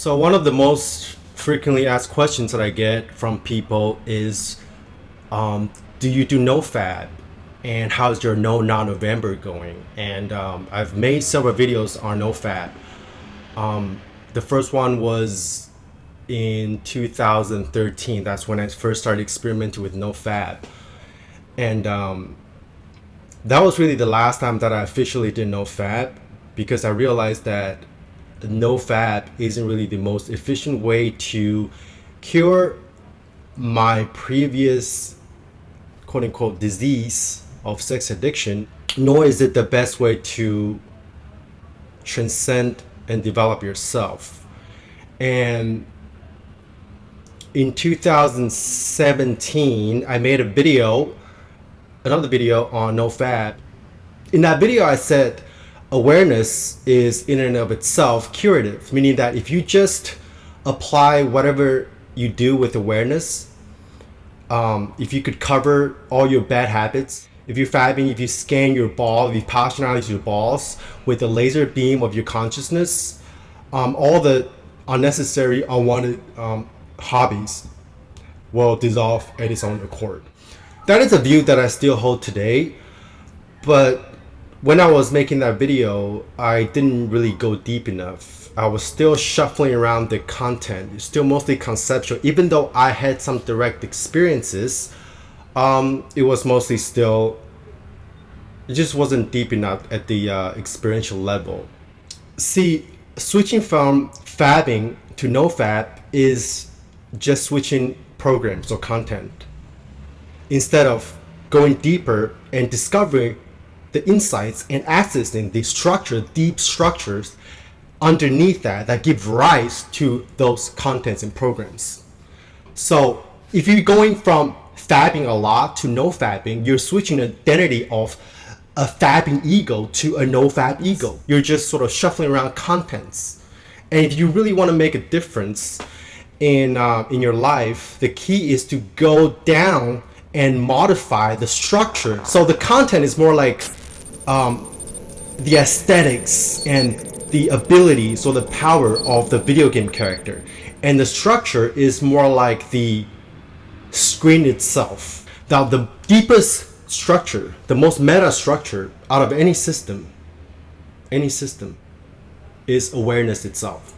So one of the most frequently asked questions that I get from people is, do you do NoFap? And how's your No November going? And I've made several videos on NoFap. The first one was in 2013. That's when I first started experimenting with NoFap. And that was really the last time that I officially did NoFap, because I realized that NoFap isn't really the most efficient way to cure my previous quote-unquote disease of sex addiction, nor is it the best way to transcend and develop yourself. And in 2017, I made another video on NoFap. In that video, I said awareness is in and of itself curative, meaning that if you just apply whatever you do with awareness, if you could cover all your bad habits, if you're fabbing, if you scan your ball, if you postionalize your balls with a laser beam of your consciousness, all the unnecessary, unwanted hobbies will dissolve at its own accord. That is a view that I still hold today, but when I was making that video, I didn't really go deep enough. I was still shuffling around the content. It's still mostly conceptual. Even though I had some direct experiences, it was mostly still, it just wasn't deep enough at the experiential level. See, switching from fabbing to NoFap is just switching programs or content, instead of going deeper and discovering the insights and accessing the structure, deep structures underneath that give rise to those contents and programs. So if you're going from fabbing a lot to no fabbing, you're switching the identity of a fabbing ego to a no fab ego. You're just sort of shuffling around contents. And if you really want to make a difference in your life, the key is to go down and modify the structure. So the content is more like the aesthetics and the abilities or the power of the video game character, and the structure is more like the screen itself. Now the deepest structure, the most meta structure out of any system is awareness itself.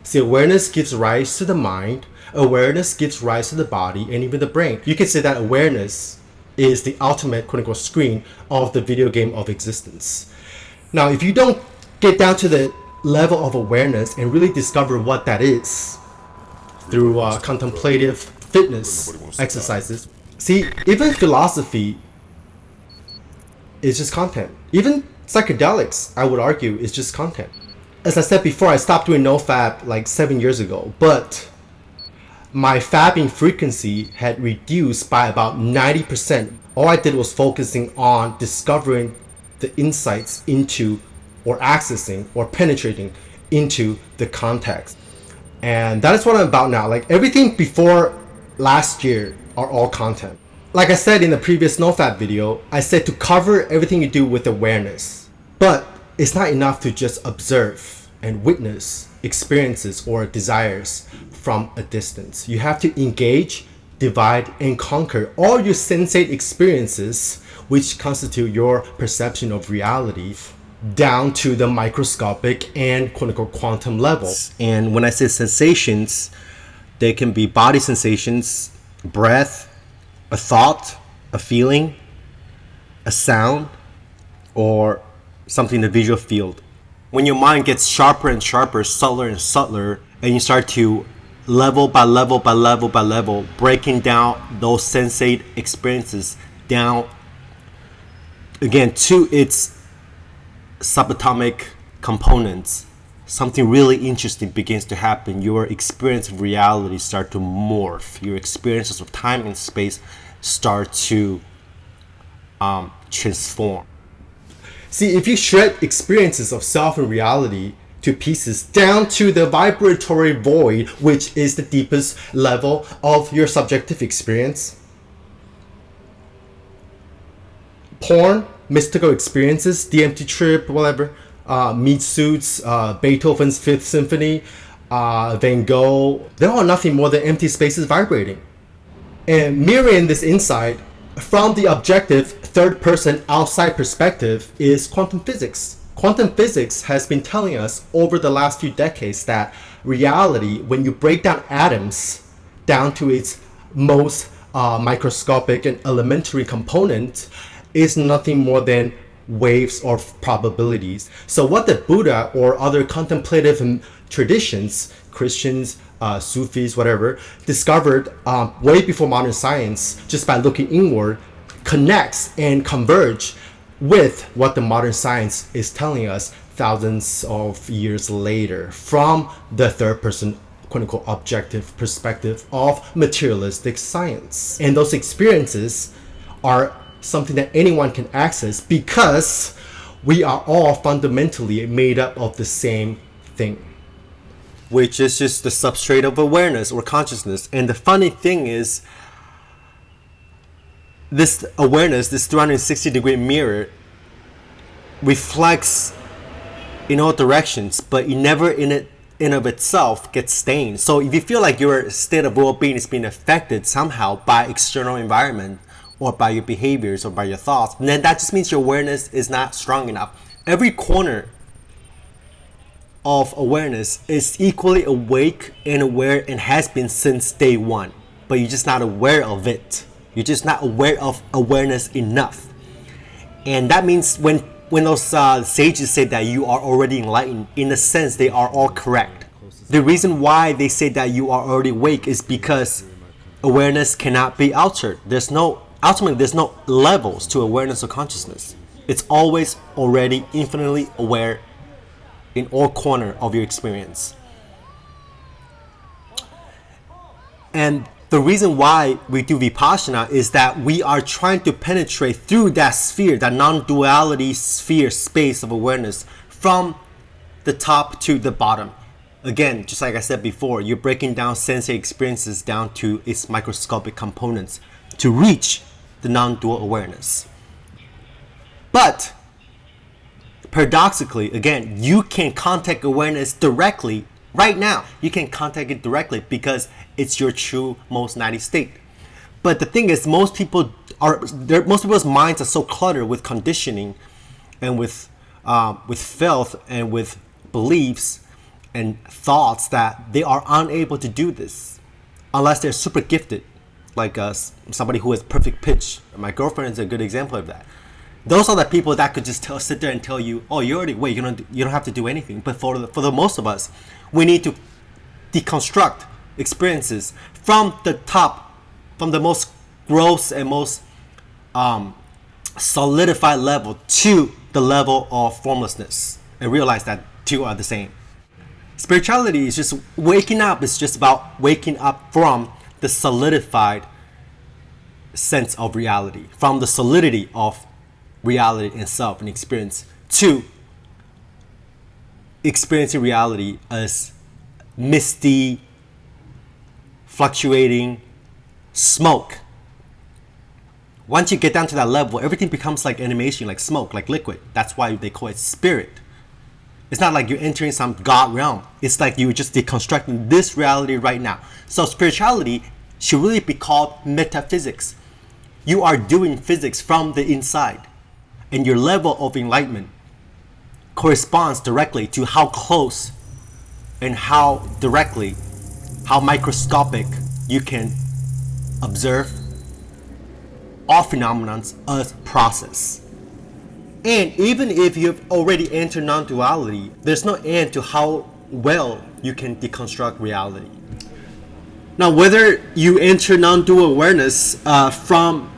See, awareness gives rise to the mind, awareness gives rise to the body, and even the brain. You can say that awareness is the ultimate quote-unquote screen of the video game of existence. Now, if you don't get down to the level of awareness and really discover what that is through contemplative fitness exercises, see, even philosophy is just content. Even psychedelics, I would argue, is just content. As I said before, I stopped doing NoFap like 7 years ago, but my fabbing frequency had reduced by about 90%. All I did was focusing on discovering the insights into, or accessing, or penetrating into the context. And that is what I'm about now. Like everything before last year are all content. Like I said in the previous NoFap video, I said to cover everything you do with awareness. But it's not enough to just observe and witness experiences or desires from a distance. You have to engage, divide, and conquer all your sensate experiences, which constitute your perception of reality, down to the microscopic and quote-unquote quantum level. And when I say sensations, they can be body sensations, breath, a thought, a feeling, a sound, or something in the visual field. When your mind gets sharper and sharper, subtler and subtler, and you start to level by level by level by level, breaking down those sensate experiences down again to its subatomic components, something really interesting begins to happen. Your experience of reality start to morph. Your experiences of time and space start to transform. See, if you shred experiences of self and reality to pieces down to the vibratory void, which is the deepest level of your subjective experience, porn, mystical experiences, DMT trip, whatever, meat suits, Beethoven's Fifth Symphony, Van Gogh, they are nothing more than empty spaces vibrating. And mirroring this insight from the objective third person outside perspective is quantum physics. Quantum physics has been telling us over the last few decades that reality, when you break down atoms down to its most microscopic and elementary component, is nothing more than waves or probabilities. So what the Buddha or other contemplative traditions, Christians, Sufis, whatever, discovered way before modern science, just by looking inward, connects and converge with what the modern science is telling us thousands of years later from the third person quote unquote objective perspective of materialistic science. And those experiences are something that anyone can access because we are all fundamentally made up of the same thing, which is just the substrate of awareness or consciousness. And the funny thing is, this awareness, this 360-degree mirror, reflects in all directions, but it never in of itself gets stained. So if you feel like your state of well-being is being affected somehow by external environment or by your behaviors or by your thoughts, then that just means your awareness is not strong enough. Every corner of awareness is equally awake and aware and has been since day one, but you're just not aware of it. You're just not aware of awareness enough. And that means when those sages say that you are already enlightened, in a sense they are all correct. The reason why they say that you are already awake is because awareness cannot be altered. Ultimately there's no levels to awareness or consciousness. It's always already infinitely aware in all corner of your experience. And the reason why we do Vipassana is that we are trying to penetrate through that sphere, that non-duality sphere space of awareness, from the top to the bottom. Again, just like I said before, you're breaking down sensei experiences down to its microscopic components to reach the non-dual awareness. But paradoxically, again, you can contact awareness directly right now. You can contact it directly because it's your true most natty state. But the thing is, most people's minds are so cluttered with conditioning and with filth and with beliefs and thoughts that they are unable to do this unless they're super gifted, like somebody who has perfect pitch. My girlfriend is a good example of that. Those are the people that could just sit there and tell you, oh, you're already awake, you don't have to do anything. But for the most of us, we need to deconstruct experiences from the top, from the most gross and most solidified level to the level of formlessness, and realize that two are the same. Spirituality is just waking up. It's just about waking up from the solidified sense of reality, from the solidity of reality itself and experience, to experiencing reality as misty, fluctuating smoke. Once you get down to that level, everything becomes like animation, like smoke, like liquid. That's why they call it spirit. It's not like you're entering some God realm. It's like you're just deconstructing this reality right now. So spirituality should really be called metaphysics. You are doing physics from the inside, and your level of enlightenment corresponds directly to how close and how directly, how microscopic you can observe all phenomena as process. And even if you've already entered non-duality, there's no end to how well you can deconstruct reality. Now, whether you enter non-dual awareness from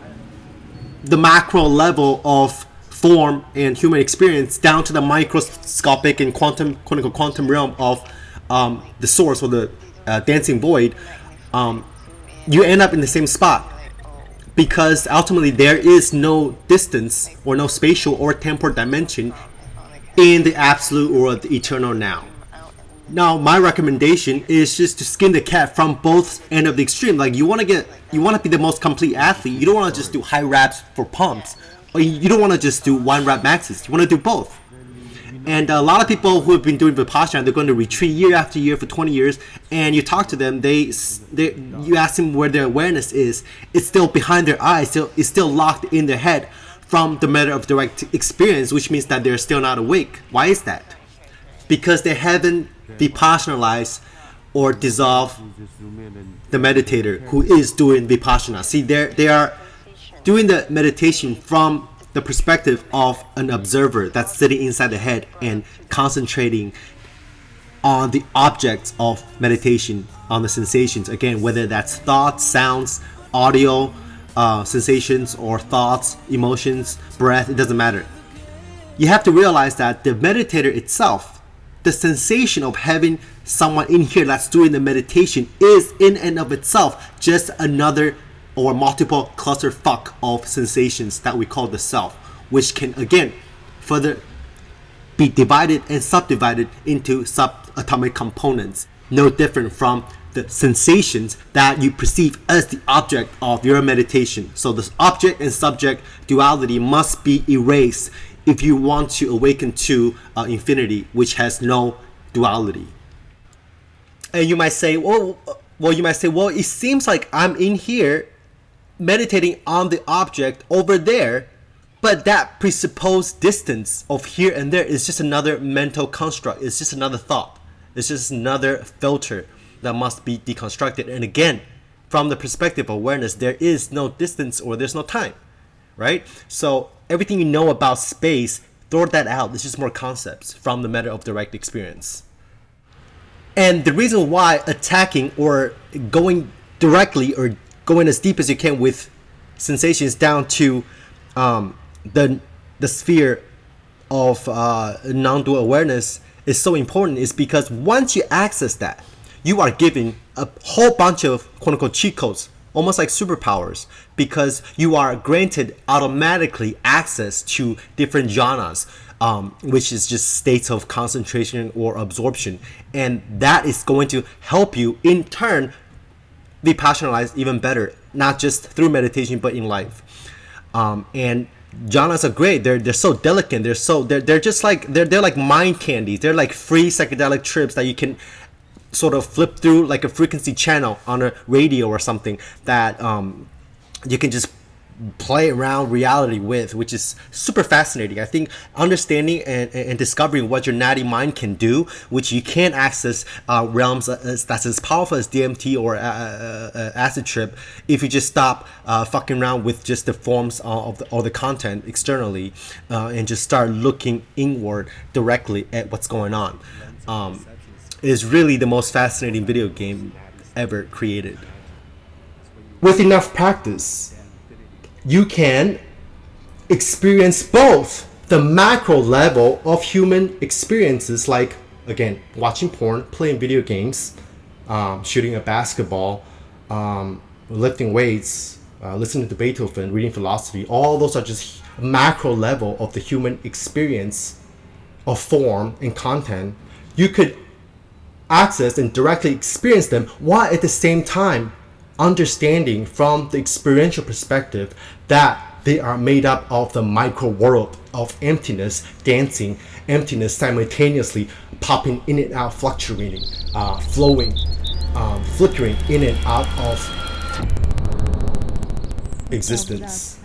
the macro level of form and human experience down to the microscopic and quantum, quote-unquote, quantum realm of the source or the dancing void, you end up in the same spot. Because ultimately there is no distance or no spatial or temporal dimension in the absolute or the eternal now. Now, my recommendation is just to skin the cat from both end of the extreme. Like you want to be the most complete athlete. You don't want to just do high reps for pumps, or you don't want to just do one rep maxes. You want to do both. And a lot of people who have been doing Vipassana, they're going to retreat year after year for 20 years, and you talk to them, you ask them where their awareness is, it's still behind their eyes, it's still locked in their head from the matter of direct experience, which means that they're still not awake. Why is that? Because they haven't Vipassanalized or dissolved the meditator who is doing Vipassana. See, they are doing the meditation from the perspective of an observer that's sitting inside the head and concentrating on the objects of meditation, on the sensations. Again, whether that's thoughts, sounds, audio, sensations, or thoughts, emotions, breath, it doesn't matter. You have to realize that the meditator itself, the sensation of having someone in here that's doing the meditation is in and of itself just another or multiple clusterfuck of sensations that we call the self, which can again further be divided and subdivided into subatomic components, no different from the sensations that you perceive as the object of your meditation. So this object and subject duality must be erased if you want to awaken to infinity, which has no duality. And you might say, well, it seems like I'm in here meditating on the object over there, but that presupposed distance of here and there is just another mental construct. It's just another thought. It's just another filter that must be deconstructed. And again, from the perspective of awareness, there is no distance or there's no time, right? So everything you know about space, throw that out. It's just more concepts from the matter of direct experience. And the reason why attacking or going directly or going as deep as you can with sensations down to the sphere of non-dual awareness is so important is because once you access that, you are given a whole bunch of quote-unquote cheat codes, almost like superpowers, because you are granted automatically access to different jhanas, which is just states of concentration or absorption. And that is going to help you in turn Vipassanalize even better, not just through meditation but in life. And jhanas are great. They're so delicate. They're just like they're like mind candies. They're like free psychedelic trips that you can sort of flip through like a frequency channel on a radio or something that you can just play around reality with, which is super fascinating. I think understanding and discovering what your natty mind can do, which you can access realms that's as powerful as DMT or acid trip, if you just stop fucking around with just the forms of the content externally and just start looking inward directly at what's going on. Is really the most fascinating video game ever created. With enough practice, you can experience both the macro level of human experiences, like again watching porn, playing video games, shooting a basketball, lifting weights, listening to Beethoven, reading philosophy. All those are just macro level of the human experience of form and content. You could access and directly experience them while at the same time understanding from the experiential perspective that they are made up of the micro world of emptiness, dancing, emptiness simultaneously popping in and out, fluctuating, flowing, flickering in and out of existence.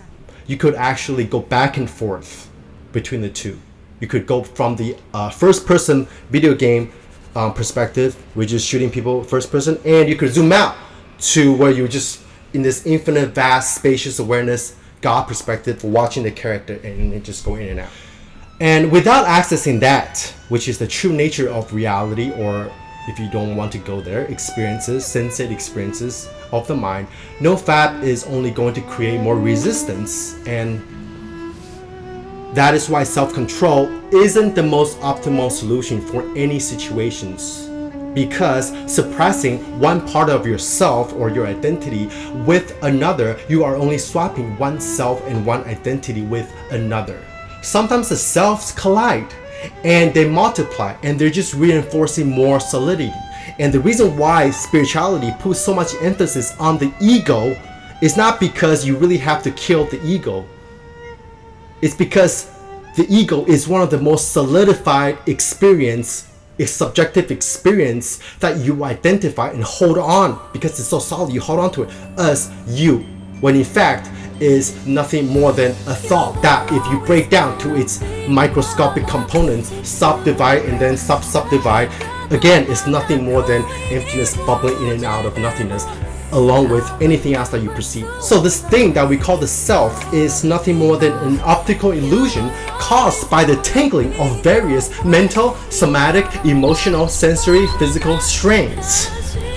You could actually go back and forth between the two. You could go from the first person video game perspective, which is shooting people first person, and you could zoom out to where you're just in this infinite, vast, spacious awareness, God perspective, watching the character and just go in and out. And without accessing that, which is the true nature of reality, or if you don't want to go there, experiences, sensate experiences of the mind, NoFap is only going to create more resistance. And that is why self-control isn't the most optimal solution for any situations, because suppressing one part of yourself or your identity with another, you are only swapping one self and one identity with another. Sometimes the selves collide and they multiply and they're just reinforcing more solidity. And the reason why spirituality puts so much emphasis on the ego is not because you really have to kill the ego. It's because the ego is one of the most solidified experience, a subjective experience that you identify and hold on because it's so solid. You hold on to it as you, when in fact is nothing more than a thought that, if you break down to its microscopic components, subdivide and then subdivide, again, it's nothing more than emptiness bubbling in and out of nothingness, along with anything else that you perceive. So this thing that we call the self is nothing more than an optical illusion caused by the tangling of various mental, somatic, emotional, sensory, physical strains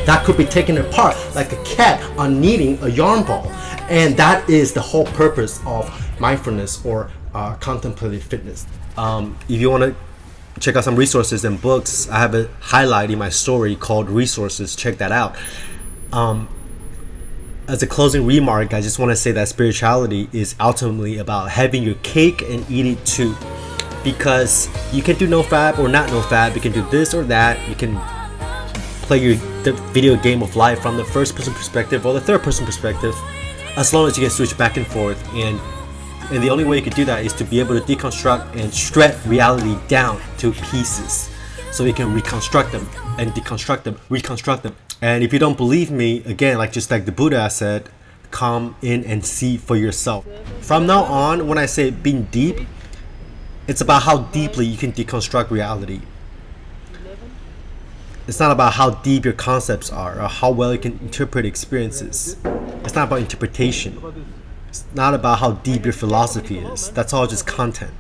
that could be taken apart like a cat unkneading a yarn ball. And that is the whole purpose of mindfulness or contemplative fitness. If you want to check out some resources and books, I have a highlight in my story called resources. Check that out. As a closing remark, I just want to say that spirituality is ultimately about having your cake and eat it too. Because you can do NoFap or not NoFap, you can do this or that, you can play the video game of life from the first person perspective or the third person perspective, as long as you can switch back and forth. And the only way you can do that is to be able to deconstruct and shred reality down to pieces, so you can reconstruct them and deconstruct them, reconstruct them. And if you don't believe me, again, just like the Buddha said, come in and see for yourself. From now on, when I say being deep, it's about how deeply you can deconstruct reality. It's not about how deep your concepts are or how well you can interpret experiences. It's not about interpretation. It's not about how deep your philosophy is. That's all just content.